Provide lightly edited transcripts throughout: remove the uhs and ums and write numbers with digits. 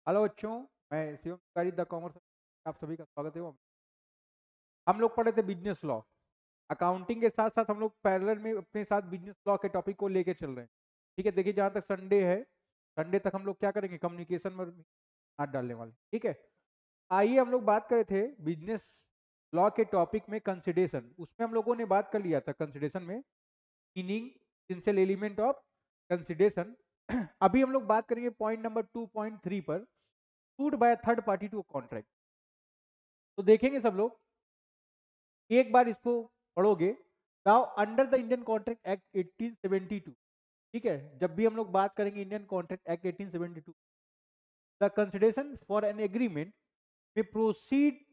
Hello बच्चों, मैं Shivam Tiwari the commerce. आप सभी का स्वागत है। हम लोग पढ़े थे बिजनेस लॉ। अकाउंटिंग के साथ साथ हम लोग पैरेलल में अपने साथ बिजनेस लॉ के टॉपिक को लेके चल रहे हैं। ठीक है, देखिए जहां तक संडे है, संडे तक हम लोग क्या करेंगे, कम्युनिकेशन में हाथ डालने वाले। ठीक है, आइए हम लोग बात करे थे बिजनेस लॉ के टॉपिक में कंसिडरेशन। उसमें हम लोगों ने बात कर लिया था कंसिडरेशन में meaning, essential element of consideration. अभी हम लोग बात करेंगे पॉइंट नंबर 2.3 पर, suit by third party to contract. तो देखेंगे सब लोग, एक बार इसको पढ़ोगे। Now under the Indian contract act 1872, ठीक है, जब भी हम लोग बात करेंगे Indian contract act 1872, the consideration for an agreement में proceed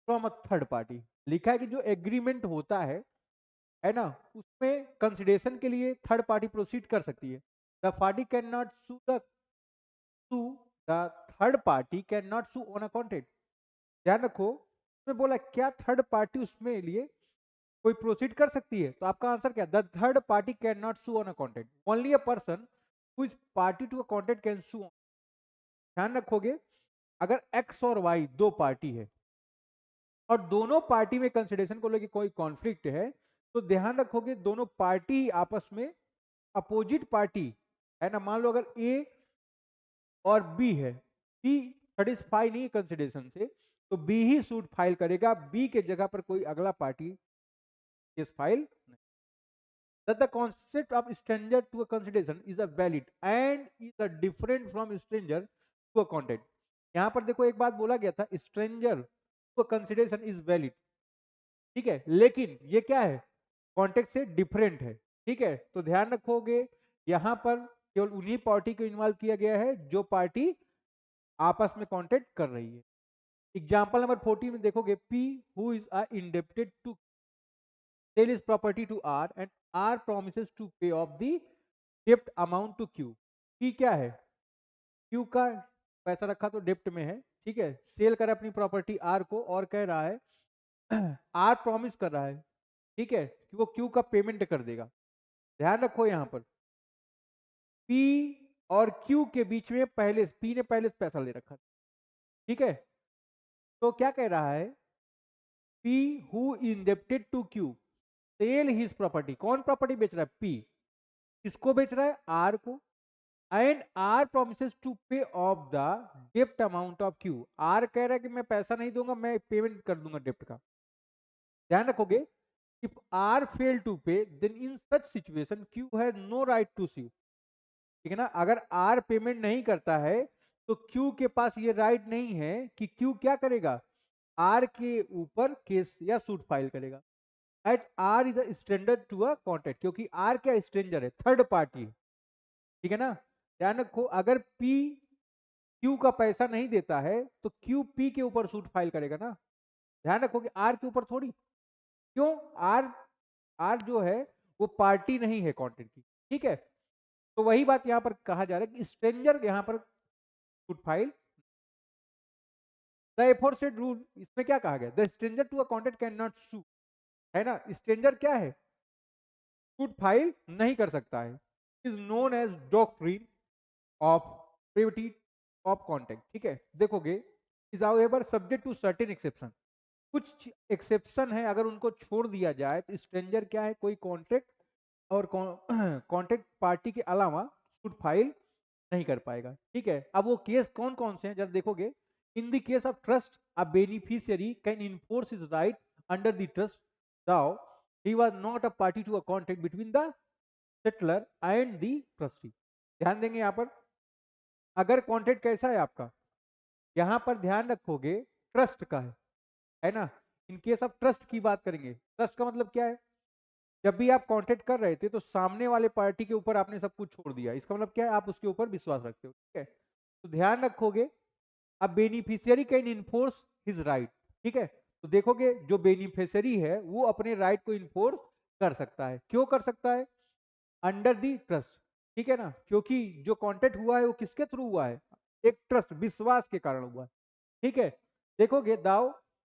from a third party. लिखा है कि जो एग्रीमेंट होता है ना, उसमें कंसिडरेशन के लिए थर्ड पार्टी प्रोसीड कर सकती है। The party can not sue the third party can not sue on a contract. ध्यान रखो, उसमें बोला क्या थर्ड पार्टी उसमें लिए कोई प्रोसीड कर सकती है। तो आपका आंसर क्या, the third party can not sue on a contract, only a person who is party to a contract can sue. ध्यान रखोगे, अगर एक्स और वाई दो पार्टी है और दोनों पार्टी में कंसिडरेशन को लेकर कोई कॉन्फ्लिक्ट है, तो ध्यान रखोगे दोनों पार्टी आपस में, अपोजिट पार्टी है ना, मान लो अगर ए और बी है, बी सेटिस्फाई नहीं कंसिडरेशन से, तो बी ही सूट फाइल करेगा, बी के जगह पर कोई अगला party case file. That the concept of stranger to a consideration is a valid and is a different from stranger to a content। यहां पर देखो एक बात बोला गया था, stranger to a consideration is valid, ठीक है, लेकिन ये क्या है, कॉन्टेक्ट से डिफरेंट है। ठीक है, तो ध्यान रखोगे यहां पर केवल उन्हीं पार्टी को इन्वॉल्व किया गया है जो पार्टी आपस में कॉन्टेक्ट कर रही है। एग्जाम्पल नंबर 14 में देखोगे, P who is indebted to sell his property to R and R promises to pay off the debt amount to Q। P क्या है, Q का पैसा रखा तो डेप्ट में है, ठीक है, सेल कर अपनी प्रॉपर्टी R को और कह रहा है R प्रॉमिस कर रहा है, ठीक है, कि वो Q का पेमेंट कर देगा। ध्यान रखो यहां पर P और Q के बीच में पहले P ने पहले पैसा ले रखा, ठीक है, तो क्या कह रहा है, P who indebted to Q sell his property. कौन प्रॉपर्टी बेच रहा है, P, किसको बेच रहा है, आर को, and R promises to pay off the डेप्ट अमाउंट ऑफ क्यू। आर कह रहा है कि मैं पैसा नहीं दूंगा, मैं पेमेंट कर दूंगा डेप्ट का। ध्यान रखोगे, if R fail to pay then in such situation Q has no right to sue. ठीक है ना, अगर आर पेमेंट नहीं करता है तो क्यू के पास ये राइट नहीं है कि क्यू क्या करेगा, आर के ऊपर केस या सूट फाइल करेगा। As R is a standard to a contract, क्योंकि आर क्या स्ट्रेंजर है, थर्ड पार्टी। ठीक है ना, ध्यान रखो, अगर पी क्यू का पैसा नहीं देता है तो क्यू पी के ऊपर सूट फाइल करेगा ना। ध्यान रखो कि आर के ऊपर थोड़ी, क्यों, आर आर जो है वो पार्टी नहीं है कॉन्ट्रैक्ट की। ठीक है, तो वही बात यहां पर कहा जा रहा है कि स्ट्रेंजर यहां पर suit file. The aforesaid rule, इसमें क्या कहा गया, the stranger to a contract can not sue, है ना, स्ट्रेंजर क्या है, सूट फाइल नहीं कर सकता है, is known as doctrine of privity of contract. ठीक है, देखोगे is however subject to certain exception. कुछ एक्सेप्शन है, अगर उनको छोड़ दिया जाए तो स्ट्रेंजर क्या है, कोई कॉन्ट्रैक्ट और कॉन्ट्रैक्ट पार्टी के अलावा सूट फाइल नहीं कर पाएगा। ठीक है, अब वो केस कौन कौन से हैं जब देखोगे, in the case of trust a beneficiary can enforce his right under the trust though he was not a party to a contract between the settler and the trustee. ध्यान देंगे यहाँ पर, अगर कॉन्ट्रैक्ट कैसा है आपका, यहां पर ध्यान रखोगे ट्रस्ट का है ना। इन केस ऑफ ट्रस्ट की बात करेंगे, ट्रस्ट का मतलब क्या है, जब भी आप कॉन्ट्रैक्ट कर रहे थे तो सामने वाले पार्टी के ऊपर आपने सब कुछ छोड़ दिया, इसका मतलब क्या है, आप उसके ऊपर विश्वास रखते हो। ठीक है, तो ध्यान रखोगे, अब beneficiary can enforce his right. ठीक है, तो देखोगे जो बेनिफिशियरी है वो अपने राइट को इन्फोर्स कर सकता है, क्यों कर सकता है, अंडर दी ट्रस्ट। ठीक है ना, क्योंकि जो कॉन्ट्रैक्ट हुआ है वो किसके थ्रू हुआ है, एक ट्रस्ट विश्वास के कारण हुआ है। ठीक है, देखोगे though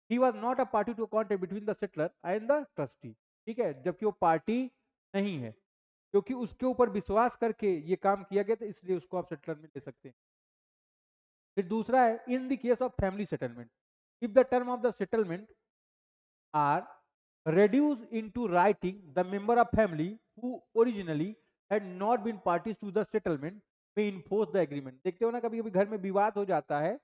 he was not a party to contract between the settler and the trustee. ठीक है, जबकि वो पार्टी नहीं है, क्योंकि उसके ऊपर विश्वास करके ये काम किया गया था, इसलिए उसको आप सेटलर में ले सकते हैं। फिर दूसरा है in the case of family settlement, if the term of the settlement are reduced into writing, the member of family who originally had not been parties to the settlement may enforce the agreement. देखते हो ना कभी कभी घर में विवाद हो जाता है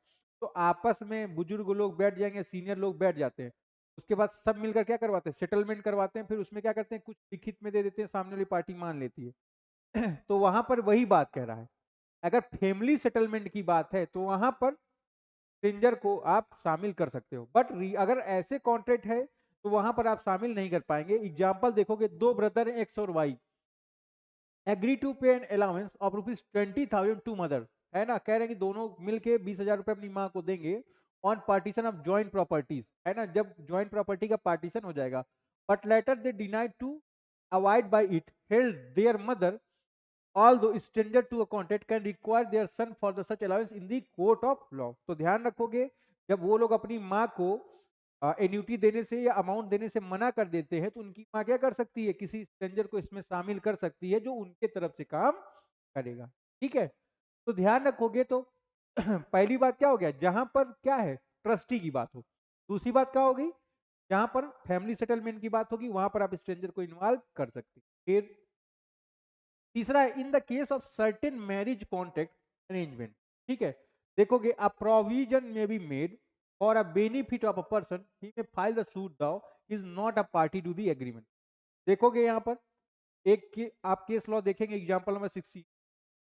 तो आपस में बुजुर्ग लोग बैठ जाएंगे, सीनियर लोग बैठ जाते हैं, उसके बाद सब मिलकर क्या करवाते हैं, सेटलमेंट करवाते हैं, फिर उसमें क्या करते हैं, कुछ लिखित में दे देते हैं, सामने वाली पार्टी मान लेती है तो वहां पर वही बात कह रहा है, अगर फैमिली सेटलमेंट की बात है तो वहां पर स्ट्रेंजर को आप शामिल कर सकते हो, बट अगर ऐसे कॉन्ट्रैक्ट है तो वहां पर आप शामिल नहीं कर पाएंगे। एग्जाम्पल देखोगे, दो ब्रदर एक्स और Y agree to pay an allowance of ₹20,000 to mother, है ना, कह रहे हैं कि दोनों मिलके 20,000 रुपए अपनी माँ को देंगे on partition of joint properties, है ना, जब ज्वाइंट प्रॉपर्टी का पार्टीशन हो जाएगा, but later they denied to avoid by it held their mother although stranger to a contract can require their son for the such allowance in the court of law। तो ध्यान रखोगे, जब वो लोग अपनी माँ को एन्यूटी देने से या अमाउंट देने से मना कर देते हैं तो उनकी माँ क्या कर सकती है, किसी स्ट्रेंजर को इसमें शामिल कर सकती है जो उनके तरफ से काम करेगा। ठीक है, तो ध्यान रखोगे तो पहली बात क्या हो गया, जहां पर क्या है ट्रस्टी की बात हो, दूसरी बात क्या होगी, जहां पर फैमिली सेटलमेंट की बात होगी वहां पर आप स्ट्रेंजर को इन्वॉल्व कर सकते हैं। फिर तीसरा है in the case of certain marriage contract arrangement. ठीक है, देखोगे अ प्रोविजन में be made for a benefit of a person he may file the suit though is not a party to the agreement. देखोगे यहाँ पर आप case law देखेंगे, example number 60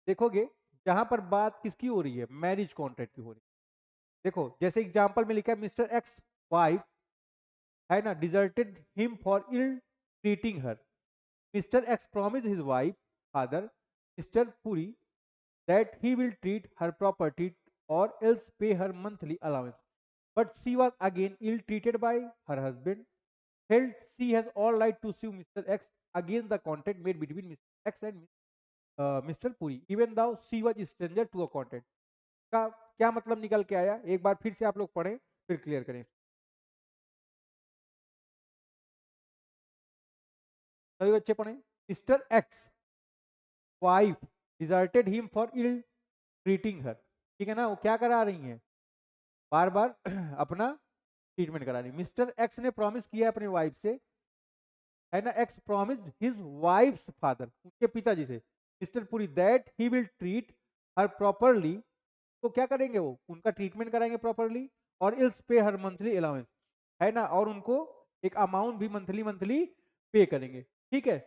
देखोगे, जहां पर बात किसकी हो रही है, मैरिज कॉन्ट्रैक्ट की हो रही है। देखो जैसे एग्जांपल में लिखा है मिस्टर एक्स वाइफ, है ना, deserted him for ill treating her, mister X promise his wife father mister Puri that he will treat her property or else pay her monthly allowance. But she was again ill-treated by her husband, held she has all right to sue Mr. X against the contract made between Mr. X and Mr. Puri, even though she was stranger to a contract। का क्या मतलब निकल के आया, एक बार फिर से आप लोग पढ़ें फिर क्लियर करें। सभी बच्चे पढ़ें। Mister X wife deserted him for ill treating her, ठीक है ना, वो क्या करा रही हैं, बार बार अपना ट्रीटमेंट करा रही। मिस्टर एक्स ने प्रॉमिस किया अपने वाइफ से, है ना, x promised his wives father, उनके पिताजी से, mister Puri that he will treat her properly, तो क्या करेंगे, वो उनका ट्रीटमेंट कराएंगे प्रॉपरली, और इल्स पे हर मंथली अलाउंस, है ना, और उनको एक अमाउंट भी मंथली मंथली पे करेंगे। ठीक है,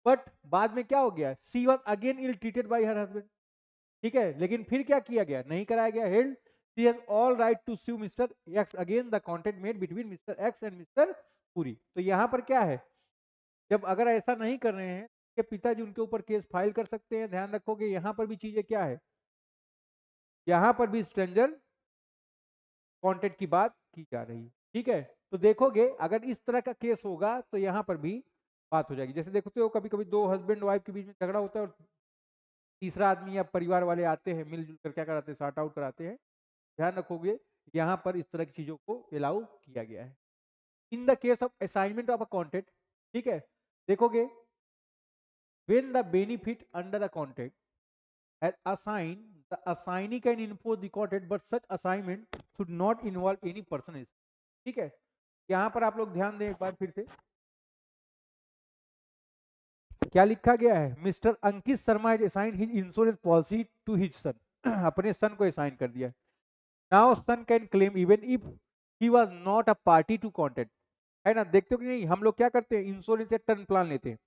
बट बाद में क्या हो गया, she was again ill treated by her husband. ठीक है, लेकिन फिर क्या किया गया, नहीं कराया गया, held she has all right to sue mister X again the contract made between mister X and mister Puri. तो यहाँ पर क्या है, जब अगर ऐसा नहीं कर रहे हैं कि पिताजी उनके ऊपर केस फाइल कर सकते हैं। ध्यान रखोगे यहाँ पर भी चीजें क्या है, यहाँ पर भी स्ट्रेंजर कॉन्ट्रैक्ट की बात की जा रही है। ठीक है, तो देखोगे अगर इस तरह का केस होगा तो यहाँ पर भी बात हो जाएगी। जैसे देखते हो कभी कभी दो हस्बैंड वाइफ के बीच में झगड़ा होता है और तीसरा आदमी या परिवार वाले आते हैं, मिलजुल कर क्या कराते हैं, सॉर्ट आउट कराते हैं। ध्यान रखोगे यहाँ पर इस तरह की चीजों को अलाउ किया गया है। In the case of assignment of a contract, ठीक है, देखोगे when the benefit under a contract has assign the assignee can enforce the contract but such assignment should not involve any person. ठीक है, यहाँ पर आप लोग ध्यान दें एक बार फिर से, क्या लिखा गया है, mister Ankit Sharma has assigned his insurance policy to his son, अपने सन को असाइन कर दिया। Now son can claim even if he was not a party to contract, है ना, देखते हो कि नहीं, हम लोग क्या करते हैं, इंश्योरेंस या टर्म प्लान लेते हैं।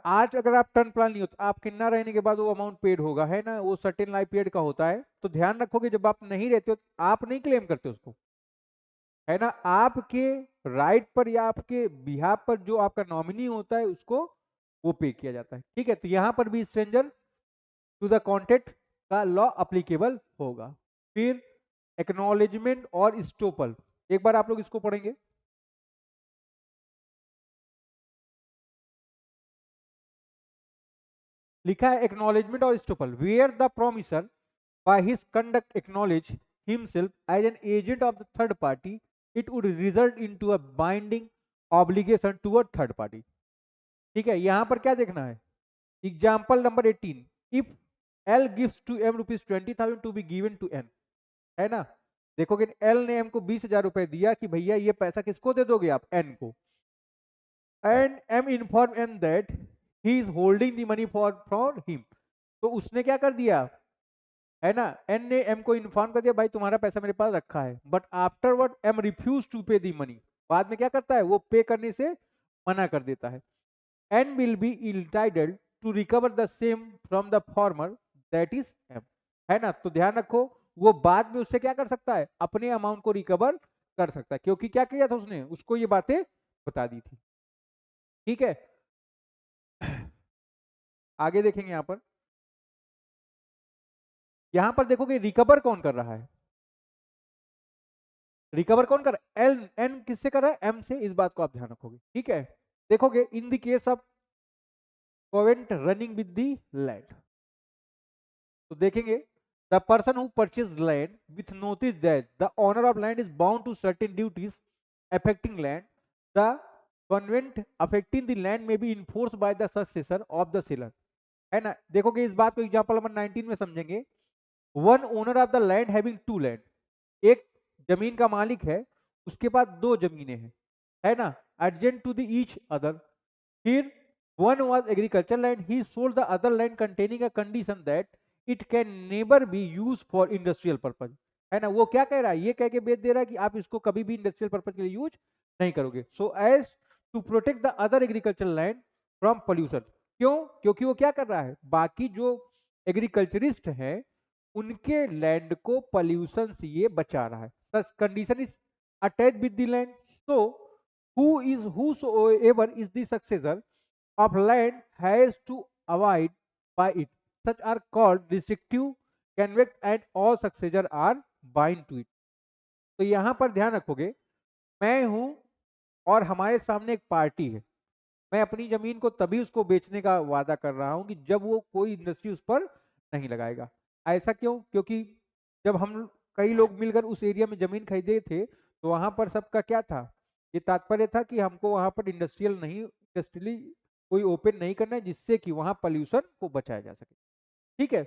आज अगर आप टर्म प्लान नहीं हो तो आपके ना रहने के बाद वो अमाउंट पेड होगा, है ना, वो सर्टेन लाइफ पीरियड का होता है। तो ध्यान रखोगे जब आप नहीं रहते हो तो आप नहीं क्लेम करते उसको, है ना, आपके राइट पर या आपके बिहाफ पर जो आपका नॉमिनी होता है उसको वो पे किया जाता है। ठीक है, तो यहाँ पर भी स्ट्रेंजर टू द कॉन्ट्रैक्ट का लॉ अप्लीकेबल होगा। फिर एक्नॉलेजमेंट और स्टोपल, एक बार आप लोग इसको पढ़ेंगे। लिखा है एक्नॉलेजमेंट और estoppel, where the promisor by his conduct acknowledge himself as an agent of the third party it would result into a binding obligation toward third party. ठीक है, यहां पर क्या देखना है, example number 18, if L gives to M ₹20,000 to be given to N, है ना। देखोगे एल ने एम को 20,000 रुपए दिया कि भैया ये पैसा किसको दे दोगे आप, एन को, and M inform N that he is holding the money for him. तो उसने क्या कर दिया, है ना, एन ने एम को इन्फॉर्म कर दिया भाई तुम्हारा पैसा मेरे पास रखा है, but afterward M refuse to pay the money, बाद में क्या करता है वो पे करने से मना कर देता है। N will be entitled to recover the same from the former that is M, है ना। तो ध्यान रखो वो बाद में उससे क्या कर सकता है, अपने अमाउंट को रिकवर कर सकता है, क्योंकि क्या किया था उसने, उसको ये बातें बता दी थी। ठीक है, आगे देखेंगे यहां पर देखोगे रिकवर कौन कर रहा है, रिकवर कौन कर रहा है, एल एन किससे कर रहा है, एम से, इस बात को आप ध्यान रखोगे। ठीक है, देखोगे in the case of covenant running with the land, तो देखेंगे the person who purchase land with notice that the owner of land is bound to certain duties affecting land, the covenant affecting the land may be enforce by the successor of the seller, है ना। देखोगे इस बात को example number 19 में समझेंगे। One owner of the land having two land, एक जमीन का मालिक है, उसके पास दो जमीनें हैं, है ना, adjacent to the each other. Here, one was agricultural land. He sold the other land containing a condition that it can never be used for industrial purpose. है ना, वो क्या कह रहा है, ये कह के बेच दे रहा है कि आप इसको कभी भी इंडस्ट्रियल पर्पज के लिए यूज नहीं करोगे। So as to protect the other agricultural land from pollution, क्यों, क्योंकि वो क्या कर रहा है, बाकी जो एग्रीकल्चरिस्ट है उनके लैंड को पोल्यूशन से ये बचा रहा है। Such condition is attach with the land, so whosoever is the successor of land has to abide by it. Such are called restrictive convict and all successor are bind to it. तो यहां पर ध्यान रखोगे, मैं हूं और हमारे सामने एक पार्टी है, मैं अपनी जमीन को तभी उसको बेचने का वादा कर रहा हूं कि जब वो कोई इंडस्ट्री उस पर नहीं लगाएगा। ऐसा क्यों, क्योंकि जब हम कई लोग मिलकर उस एरिया में जमीन खरीदे थे तो वहां पर सबका क्या था, ये तात्पर्य था कि हमको वहां पर इंडस्ट्रियली कोई ओपन नहीं करना है जिससे कि वहां पॉल्यूशन को बचाया जा सके। ठीक है,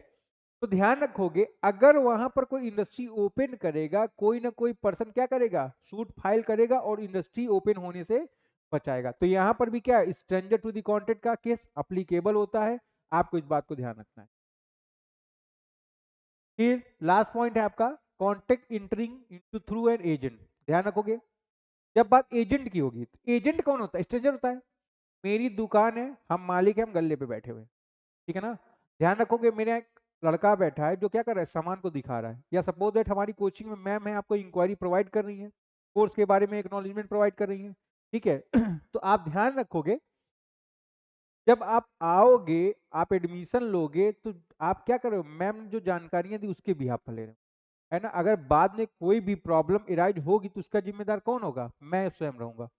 तो ध्यान रखोगे अगर वहां पर कोई इंडस्ट्री ओपन करेगा कोई ना कोई पर्सन क्या करेगा, सूट फाइल करेगा और इंडस्ट्री ओपन होने से बचाएगा। तो यहां पर भी क्या, स्ट्रेंजर टू द कॉन्ट्रैक्ट का केस अप्लीकेबल होता है, आपको इस बात को ध्यान रखना है। फिर लास्ट पॉइंट है आपका contract entering into through an agent. ध्यान रखोगे जब बात एजेंट की होगी तो एजेंट कौन होता है, स्ट्रेंजर होता है। मेरी दुकान है, हम मालिक हैं, हम गल्ले पे बैठे हुए, ठीक है ना। ध्यान रखोगे मेरा एक लड़का बैठा है जो क्या कर रहा है, सामान को दिखा रहा है, या सपोज दैट हमारी कोचिंग में मैम है आपको इंक्वायरी प्रोवाइड कर रही है, कोर्स के बारे में एक्नॉलेजमेंट प्रोवाइड कर रही है, ठीक है। तो आप ध्यान रखोगे जब आप आओगे, आप एडमिशन लोगे तो आप क्या कर रहे हो, मैम जो जानकारियां दी उसके भी आप पर ले रहे हो, है ना। अगर बाद में कोई भी प्रॉब्लम इराइज होगी तो उसका जिम्मेदार कौन होगा, मैं स्वयं रहूंगा,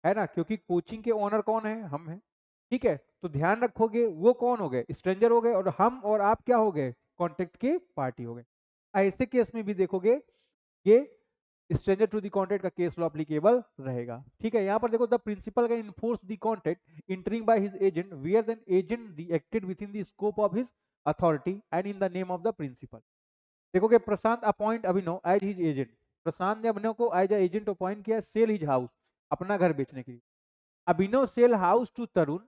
है ना, क्योंकि कोचिंग के ओनर कौन है, हम हैं। ठीक है, तो ध्यान रखोगे वो कौन हो गए, स्ट्रेंजर हो गए, और हम और आप क्या हो गए, कॉन्ट्रैक्ट के पार्टी हो गए। ऐसे केस में भी देखोगे ये स्ट्रेंजर टू द कॉन्ट्रैक्ट का केस लॉ एप्लीकेबल रहेगा। ठीक है, यहाँ पर देखो the principal can enforce the contract entering by his agent where then agent the acted within the scope of his authority and in the name of the principal. देखोगे Prashant appoint Abhinav as his agent, Prashant ने अभिनव को as agent appoint किया sell his house, अपना घर बेचने के लिए। अभिनव sell house to Tarun,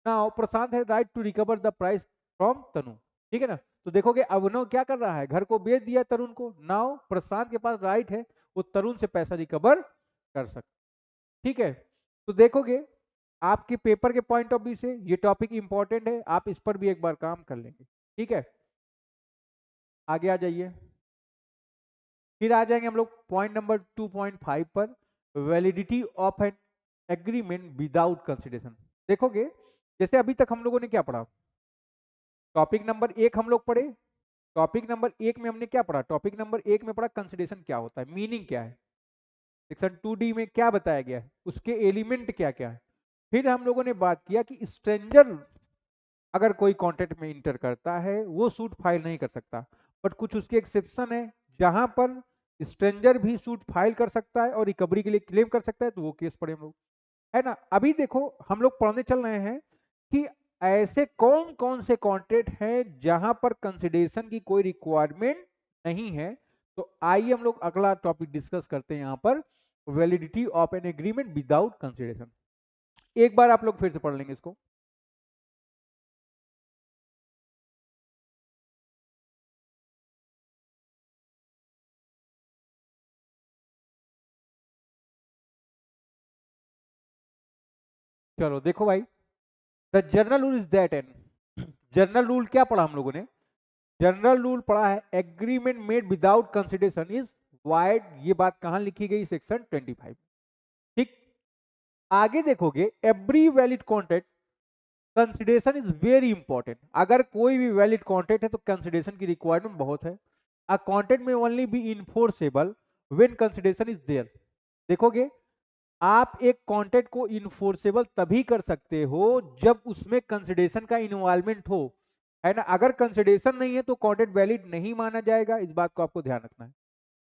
now Prashant has right to recover the price from Tanu. ठीक है ना, तो देखोगे अभिनव क्या कर रहा है, घर को बेच दिया तरुण को, नाउ प्रशांत के पास राइट है वो तरुण से पैसा रिकवर कर सकता। ठीक है, तो देखोगे आपके पेपर के पॉइंट ऑफ व्यू से ये टॉपिक इंपॉर्टेंट है, आप इस पर भी एक बार काम कर लेंगे। ठीक है, आगे आ जाइए, फिर आ जाएंगे हम लोग पॉइंट नंबर 2.5 पर, validity of an agreement without consideration. देखोगे जैसे अभी तक हम लोगों ने क्या पढ़ा, टॉपिक नंबर 1 हम लोग पढ़े, टॉपिक नंबर 1 में हमने क्या पढ़ा, टॉपिक नंबर 1 में पढ़ा कंसिडरेशन क्या होता है, मीनिंग क्या है, सेक्शन 2D में क्या बताया गया है, उसके एलिमेंट क्या क्या है। फिर हम लोगों ने बात किया कि स्ट्रेंजर अगर कोई कॉन्ट्रैक्ट में इंटर करता है वो सूट फाइल नहीं कर सकता, बट कुछ उसके एक्सेप्शन है जहां पर स्ट्रेंजर भी सूट फाइल कर सकता है और रिकवरी के लिए क्लेम कर सकता है, तो वो केस पढ़े हम लोग, है ना। अभी देखो हम लोग पढ़ने चल रहे हैं कि ऐसे कौन कौन से कॉन्ट्रैक्ट हैं जहां पर कंसिडरेशन की कोई रिक्वायरमेंट नहीं है। तो आइए हम लोग अगला टॉपिक डिस्कस करते हैं यहां पर, validity of an agreement without consideration. एक बार आप लोग फिर से पढ़ लेंगे इसको। चलो देखो भाई, the general rule is that an, general rule क्या पढ़ा हम लोगों ने? जनरल रूल पढ़ा है agreement made without consideration is void. ये बात कहां लिखी गई? सेक्शन 25। ठीक, आगे देखोगे, every valid contract consideration is very important. अगर कोई भी वैलिड कॉन्ट्रैक्ट है तो कंसिडरेशन की रिक्वायरमेंट बहुत है। A contract may only be enforceable when consideration is there. देखोगे, आप एक कॉन्ट्रैक्ट को इन्फोर्सेबल तभी कर सकते हो जब उसमें कंसिडरेशन का इन्वॉल्वमेंट हो, है ना। अगर कंसिडरेशन नहीं है तो कॉन्ट्रैक्ट वैलिड नहीं माना जाएगा, इस बात को आपको ध्यान रखना है।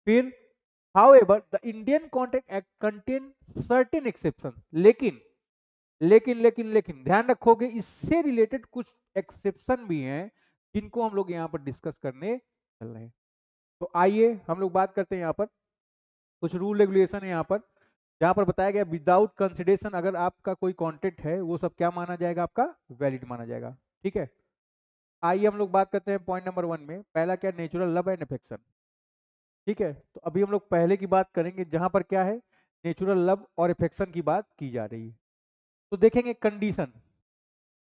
फिर however the Indian Contract Act contain certain exceptions, लेकिन ध्यान रखोगे इससे रिलेटेड कुछ एक्सेप्शन भी हैं जिनको हम लोग यहाँ पर डिस्कस करने चल रहे हैं। तो आइए हम लोग बात करते हैं यहाँ पर, कुछ रूल रेगुलेशन है यहाँ पर, जहाँ पर बताया गया विदाउट कंसिडरेशन अगर आपका कोई कॉन्ट्रैक्ट है वो सब क्या माना जाएगा? आपका वैलिड माना जाएगा। ठीक है, आइए हम लोग बात करते हैं पॉइंट नंबर 1 में। पहला क्या? Natural love and affection. ठीक है, तो अभी हम लोग पहले की बात करेंगे जहां पर क्या है, नेचुरल लव और अफेक्शन की बात की जा रही है। तो देखेंगे कंडीशन,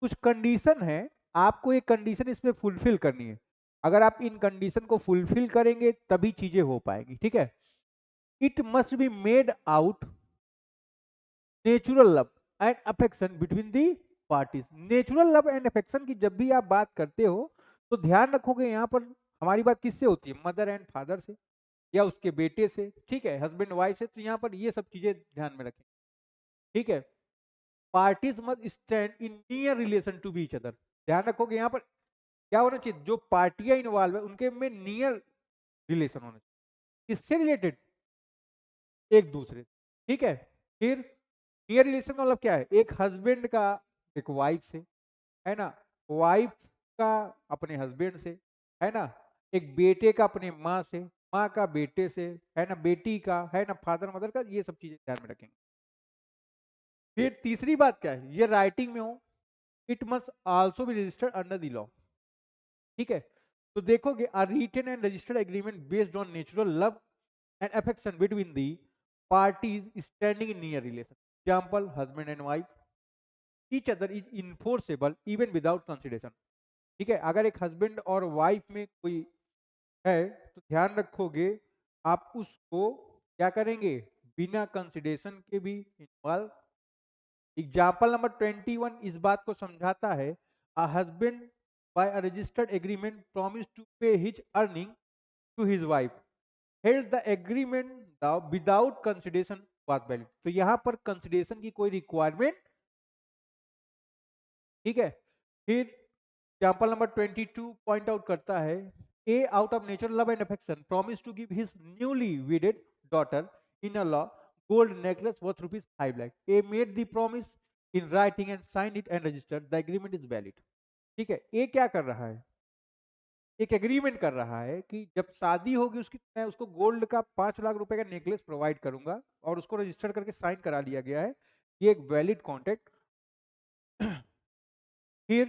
कुछ कंडीशन है, आपको ये कंडीशन इसमें फुलफिल करनी है। अगर आप इन कंडीशन को फुलफिल करेंगे तभी चीजें हो पाएगी। ठीक है, it must be made out natural love and affection between the parties. Natural love and affection की जब भी आप बात करते हो तो ध्यान रखोगे यहाँ पर हमारी बात किससे होती है? मदर एंड फादर से या उसके बेटे से, ठीक है, हस्बैंड वाइफ से। तो यहाँ पर ये सब चीजें ध्यान में रखें। ठीक है, parties must stand in near relation to be each other. ध्यान रखोगे यहाँ पर क्या होना चाहिए? जो पार्टियां इन्वॉल्व है उनके में नियर रिलेशन होना चाहिए। किससे रिलेटेड? एक दूसरे। ठीक है, फिर नियर रिलेशन का मतलब क्या है? एक हस्बैंड का एक वाइफ से, है ना, वाइफ का अपने हस्बैंड से, है ना, एक बेटे का अपने माँ से, माँ का बेटे से, है ना, बेटी का, है ना, फादर मदर का। ये सब चीजें ध्यान में रखेंगे। फिर तीसरी बात क्या है? ये राइटिंग में हो, it must also be registered under the law. ठीक है, तो देखोगे a written and registered agreement based on natural love and affection between the parties standing in near relation, example husband and wife, each other is enforceable even without consideration. ठीक है, अगर एक husband और wife में कोई है तो ध्यान रखोगे आप उसको क्या करेंगे? बिना कंसिडरेशन के भी इन्वॉल्व। एग्जाम्पल नंबर 21 इस बात को समझाता है। A husband by a registered agreement promise to pay his earning to his wife held the agreement without consideration was valid. तो यहाँ पर कंसिडरेशन की कोई रिक्वायरमेंट। ठीक है, फिर एग्जाम्पल नंबर 22 पॉइंट आउट करता है, A out of natural love and affection promise to give his newly wedded daughter in a law gold necklace worth ₹5 lakh. A made the promise in writing and sign it and registered, the agreement is valid. ठीक है, ए क्या कर रहा है? एक agreement कर रहा है कि जब शादी होगी उसकी, मैं उसको गोल्ड का 5 लाख रुपए का नेकलेस प्रोवाइड करूंगा, और उसको रजिस्टर करके साइन करा लिया गया है। ये एक वैलिड कॉन्ट्रैक्ट। फिर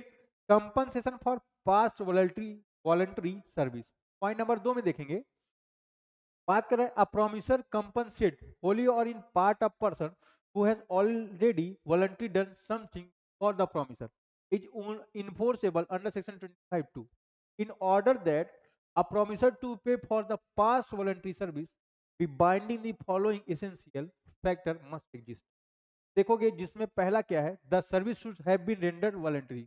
compensation for past voluntary voluntary service, point number 2 में देखेंगे, बात कर रहे हैं अ प्रोमिसर कंपनसेट होली और in part of person who has already voluntary done something for the promisor is enforceable under section 25(2) in order that a promisor to pay for the past voluntary service be binding, the following essential factor must exist। देखोगे जिसमें पहला क्या है? The service should have been rendered voluntary.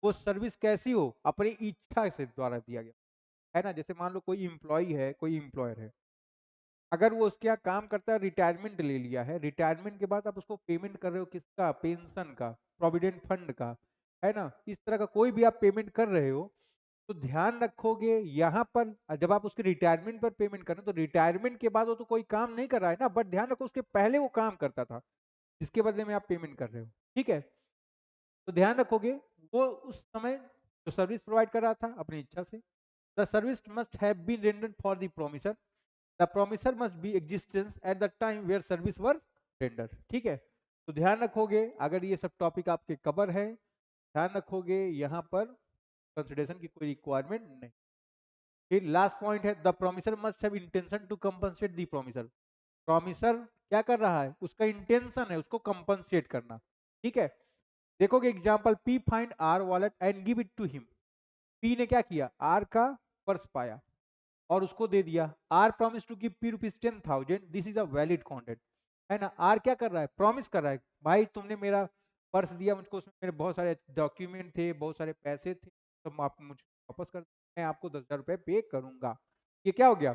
वो service कैसी हो? अपनी इच्छा से द्वारा दिया गया, है ना। जैसे मान लो कोई इम्प्लॉय है, कोई इम्प्लॉयर है, अगर वो उसके यहाँ काम करता है, रिटायरमेंट ले लिया है, रिटायरमेंट के बाद आप उसको पेमेंट कर रहे हो किसका? पेंशन का, प्रोविडेंट फंड का, है ना। इस तरह का कोई भी आप पेमेंट कर रहे हो तो ध्यान रखोगे यहाँ पर जब आप उसके रिटायरमेंट पर पेमेंट कर रहे हो तो रिटायरमेंट के बाद वो तो कोई काम नहीं कर रहा है ना, बट ध्यान रखो उसके पहले वो काम करता था जिसके बदले में आप पेमेंट कर रहे हो। ठीक है, तो ध्यान रखोगे वो उस समय जो सर्विस प्रोवाइड कर रहा था अपनी इच्छा से। The service must have been rendered for the promisor, the promisor must be existence at the time where service were render. ठीक है, तो ध्यान रखोगे अगर ये सब टॉपिक आपके कवर है, ध्यान रखोगे यहाँ पर कंसिडरेशन की कोई रिक्वायरमेंट नहीं। फिर लास्ट पॉइंट है the promisor must have intention to compensate the promisor. Promisor क्या कर रहा है, उसका इंटेंशन है उसको कंपनसेट करना। ठीक है, देखोगे example P find R wallet and give it to him. P ने क्या किया, आर का पर्स पाया और उसको दे दिया। R promise to give P rupees 10,000, this is a valid contract, है ना। आर क्या कर रहा है, प्रॉमिस कर रहा है, भाई तुमने मेरा पर्स दिया मुझको, उसमें मेरे बहुत सारे डॉक्यूमेंट थे, बहुत सारे पैसे थे, तो आप मुझे वापस कर, मैं आपको 10,000 रुपए पे करूंगा। ये क्या हो गया,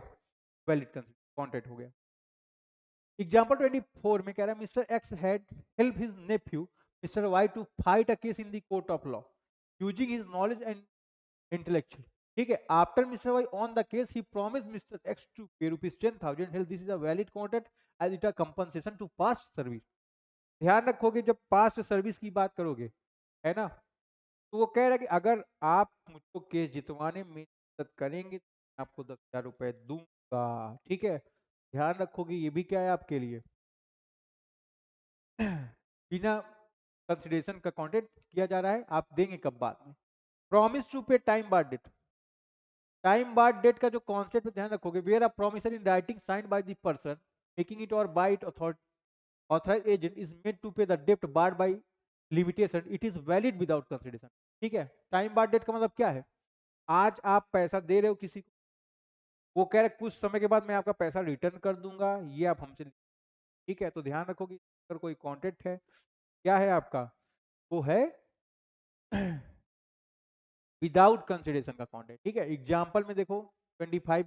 वैलिड कॉन्ट्रैक्ट हो गया। एग्जाम्पल 24 में कह रहा है mister X had help his nephew mister Y to fight a case in the court of law using his knowledge and intellectual. ठीक है, after mister Y on the case he promise mister X to pay rupees 10,000 help, this is a valid contract as it a compensation to past service. ध्यान रखोगे जब past service की बात करोगे, है ना, तो वो कह रहा है कि अगर आप मुझको केस जितवाने में मदद करेंगे तो मैं आपको 10,000 रुपए दूंगा। ठीक है, ध्यान रखोगे ये भी क्या है आपके लिए बिना कंसिडरेशन का कॉन्टेक्ट किया जा रहा है, आप देंगे कब बाद में। Promise to pay time bar debt, time bar debt का जो कॉन्सेप्ट पे ध्यान रखोगे, where a promisor in writing signed by the person making it और by it authorise agent is made to pay the debt bar by limitation, it is valid without consideration. ठीक है, time bar debt का मतलब क्या है, आज आप पैसा दे रहे हो किसी को, वो कह रहे कुछ समय के बाद मैं आपका पैसा रिटर्न कर दूंगा, ये आप हमसे। ठीक है, तो ध्यान रखोगे अगर कोई कॉन्ट्रैक्ट है, क्या है आपका, वो है विदाउट कंसिडरेशन का कॉन्ट्रैक्ट। ठीक है, एग्जाम्पल में देखो 25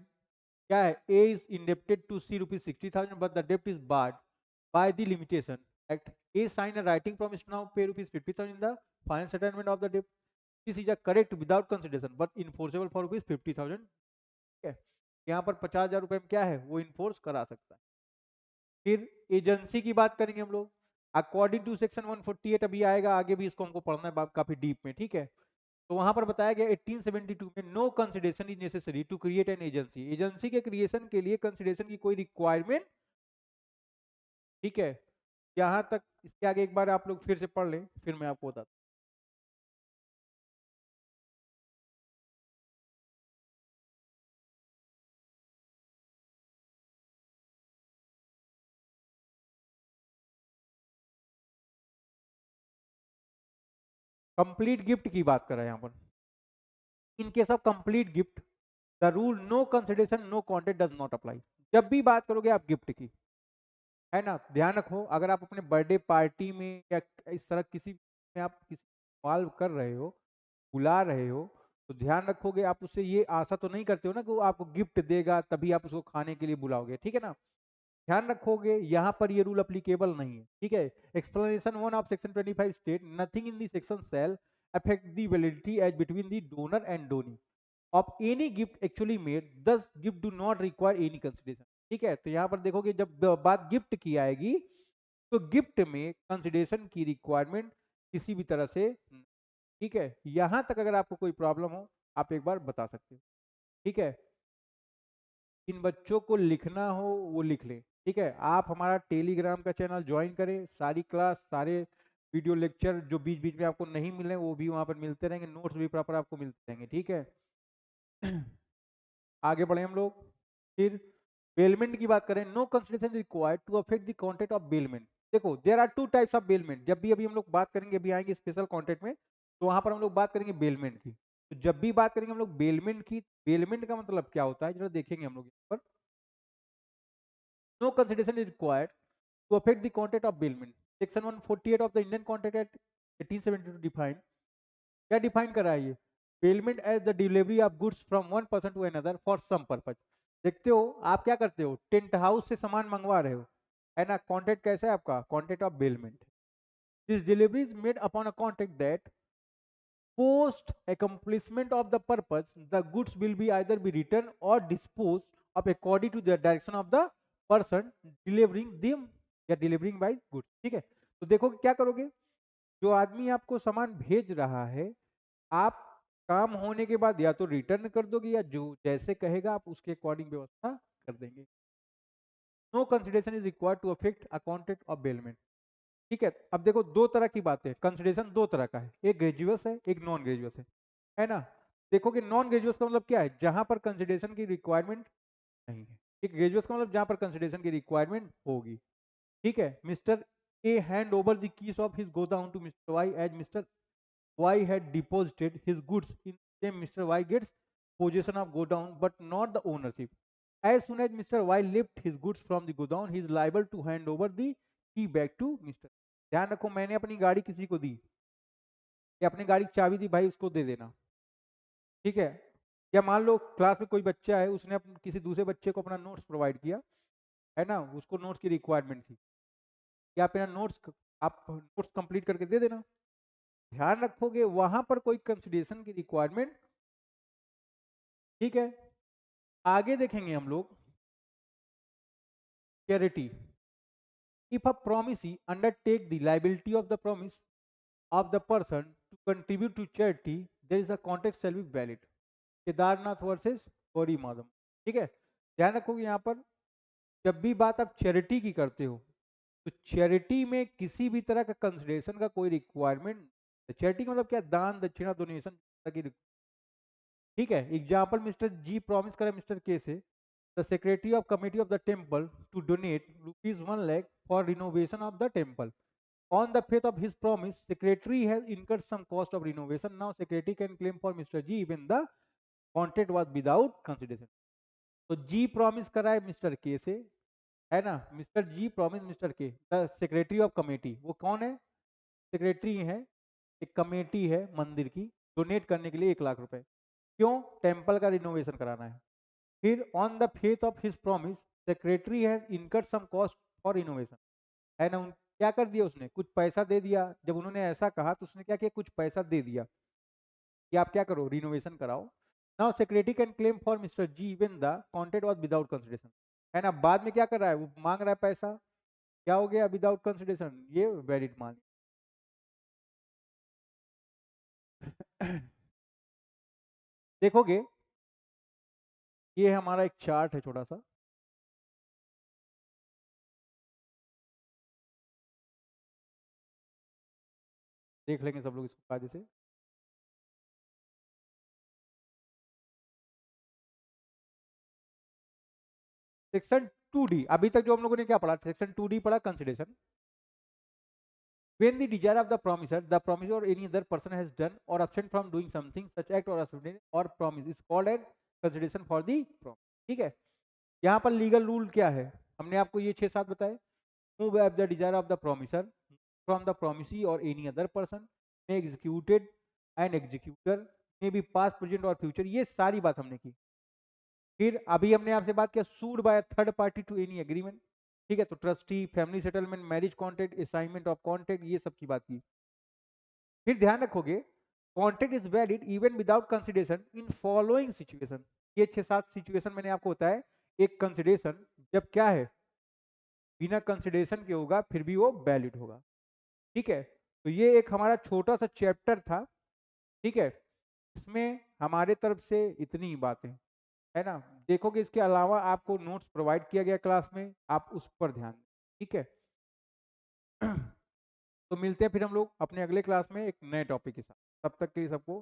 क्या है, A is indebted to C rupees 60,000 but the डेप्ट is barred by the limitation act, A sign a writing promise now pay rupees 50,000 in the final settlement of the डेप्ट, this is a correct without consideration but enforceable for rupees 50,000। ठीक है, यहाँ पर 50,000 रुपए में क्या है, वो इन्फोर्स करा सकता है। फिर एजेंसी की बात करेंगे हम लोग, अकॉर्डिंग टू सेक्शन 148, अभी आएगा आगे भी, इसको हमको पढ़ना है काफी डीप में। ठीक है, तो वहां पर बताया गया 1872 में no consideration is necessary to create an agency, agency के क्रिएशन के लिए कंसिडरेशन की कोई रिक्वायरमेंट। ठीक है, यहां तक, इसके आगे एक बार आप लोग फिर से पढ़ लें, फिर मैं आपको बताता हूं। कंप्लीट गिफ्ट की बात कर रहे हैं यहाँ पर, in case of complete gift the rule no consideration no contact does not apply. जब भी बात करोगे आप गिफ्ट की, है ना, ध्यान रखो अगर आप अपने बर्थडे पार्टी में या इस तरह किसी में आप किसी इन्वॉल्व कर रहे हो, बुला रहे हो, तो ध्यान रखोगे आप उससे ये आशा तो नहीं करते हो ना कि वो आपको गिफ्ट देगा तभी आप उसको खाने के लिए बुलाओगे। ठीक है ना, ध्यान रखोगे यहाँ पर ये रूल अप्लीकेबल नहीं है। ठीक है, explanation 1 of section 25 state nothing in the section shall affect the validity as between the donor and donee of any gift actually made, thus gift do not require any consideration। ठीक है, तो यहाँ पर देखोगे जब बात गिफ्ट की आएगी तो गिफ्ट में कंसिडरेशन की रिक्वायरमेंट किसी भी तरह से नहीं। ठीक है, यहां तक अगर आपको कोई प्रॉब्लम हो आप एक बार बता सकते हो। ठीक है, इन बच्चों को लिखना हो वो लिख लें। ठीक है, आप हमारा टेलीग्राम का चैनल ज्वाइन करें, सारी क्लास सारे वीडियो लेक्चर जो बीच बीच में आपको नहीं मिले वो भी वहां पर मिलते रहेंगे, नोट्स भी प्रॉपर आपको मिलते रहेंगे। ठीक है, आगे बढ़े हम लोग। फिर बेलमेंट की बात करें, no consideration required to affect the content of bailment. देखो there are two types of bailment, जब भी अभी हम लोग बात करेंगे, अभी आएंगे स्पेशल कॉन्टेंट में, तो वहां पर हम लोग बात करेंगे बेलमेंट की। तो जब भी बात करेंगे हम लोग बेलमेंट की, बेलमेंट का मतलब क्या होता है जरा देखेंगे हम लोग यहाँ पर। No consideration is required to affect the content of bailment, section 148 of the Indian contract act 1872 define, क्या डिफाइन करा है ये, payment as the delivery of goods from one person to another for some purpose. देखते हो आप क्या करते हो, टेंट हाउस से सामान मंगवा रहे हो, है ना, कॉन्ट्रैक्ट कैसा है आपका, contract of bailment. This delivery is made upon a contract that post accomplishment of the purpose the goods will be either be returned or disposed of according to the direction of the person delivering them या delivering by goods। ठीक है, तो देखो क्या करोगे, जो आदमी आपको सामान भेज रहा है आप काम होने के बाद या तो रिटर्न कर दोगे या जो जैसे कहेगा आप उसके अकॉर्डिंग व्यवस्था कर देंगे। No consideration is required to affect accountant of bailment. ठीक है, अब देखो दो तरह की बातें, कंसिडरेशन दो तरह का है, एक ग्रेजुअस है एक नॉन ग्रेजुअस है ना। देखो कि नॉन ग्रेजुअस का मतलब क्या है, जहां पर कंसिडरेशन की रिक्वायरमेंट नहीं है। ठीक, ग्रेजुअस का मतलब जहां पर कंसिडरेशन की रिक्वायरमेंट होगी। ठीक है, mister A hand over the keys of his godown to mister Y as mister Y had deposited his goods in same mister Y gets position of godown but not the ownership. As soon as Mr. Y left his goods from the godown, he is liable to hand over the key back to Mr. ध्यान रखो, मैंने अपनी गाड़ी किसी को दी या अपनी गाड़ी की चाबी दी, भाई उसको दे देना। ठीक है, या मान लो क्लास में कोई बच्चा है, उसने किसी दूसरे बच्चे को अपना नोट्स प्रोवाइड किया, है ना, उसको नोट्स की रिक्वायरमेंट थी, या अपना नोट्स आप नोट्स कंप्लीट करके दे देना। ध्यान रखोगे वहां पर कोई कंसिडरेशन की रिक्वायरमेंट। ठीक है, आगे देखेंगे हम लोग surety. If a promisee undertake the liability of the promise of the person to contribute to charity, there is a contract shall be valid. Kedarnath versus Gauri Madhav. ठीक है, ध्यान रखोगे यहाँ पर जब भी बात आप चैरिटी की करते हो तो चैरिटी में किसी भी तरह का कंसिडरेशन का कोई रिक्वायरमेंट, चैरिटी का मतलब क्या, दान दक्षिणा डोनेशन की। ठीक है, एग्जाम्पल मिस्टर जी प्रॉमिस करे मिस्टर के से the secretary of committee of the temple to donate ₹1 lakh for renovation of the temple. On the faith of his promise, secretary has incurred some cost of renovation. Now secretary can claim for Mr. G even the contract was without consideration. तो जी promise करा है mister K से, है ना, mister G promise mister के the secretary of committee, वो कौन है, सेक्रेटरी है, एक कमेटी है मंदिर की, डोनेट करने के लिए 1 लाख रुपए, क्यों, टेम्पल का रिनोवेशन कराना है। फिर on the faith of his promise secretary has incurred some cost for renovation, है ना, क्या कर दिया उसने, कुछ पैसा दे दिया, जब उन्होंने ऐसा कहा तो उसने क्या किया, कुछ पैसा दे दिया कि आप क्या करो, रिनोवेशन कराओ। Now secretary can claim for mister G even the contract was without consideration, है ना, बाद में क्या कर रहा है, वो मांग रहा है पैसा, क्या हो गया, विदाउट कंसिडरेशन, ये वैलिड मान। देखोगे ये हमारा एक चार्ट है छोटा सा, देख लेंगे सब लोग इसको कायदे से। सेक्शन 2D, अभी तक जो हम लोगों ने क्या पढ़ा, सेक्शन 2D पढ़ा, consideration. When the desire of the promiser, the promiser or any other person has done or absent from doing something, such act or abstain or promise is called as consideration for the promise. ठीक है, यहाँ पर legal rule क्या है, हमने आपको ये 6-7 बताए। Move at the desire of the promiser from the promisee or any other person, may executed and executor may be past, present और future, ये सारी बात हमने की। फिर अभी हमने आपसे बात किया sued by third party to any agreement. ठीक है, तो trustee, family settlement, marriage contract, assignment of contract, ये सब की बात की। फिर ध्यान रखोगे contract is valid even without consideration in following situation, ये 6-7 सिचुएशन मैंने आपको बताया। एक कंसिडरेशन जब क्या है, बिना कंसिडरेशन के होगा फिर भी वो वैलिड होगा। ठीक है, तो ये एक हमारा छोटा सा चैप्टर था। ठीक है, इसमें हमारे तरफ से इतनी ही बातें, है ना, देखोगे इसके अलावा आपको नोट्स प्रोवाइड किया गया क्लास में, आप उस पर ध्यान दें। ठीक है, तो मिलते हैं फिर हम लोग अपने अगले क्लास में एक नए टॉपिक के साथ, तब तक के लिए सबको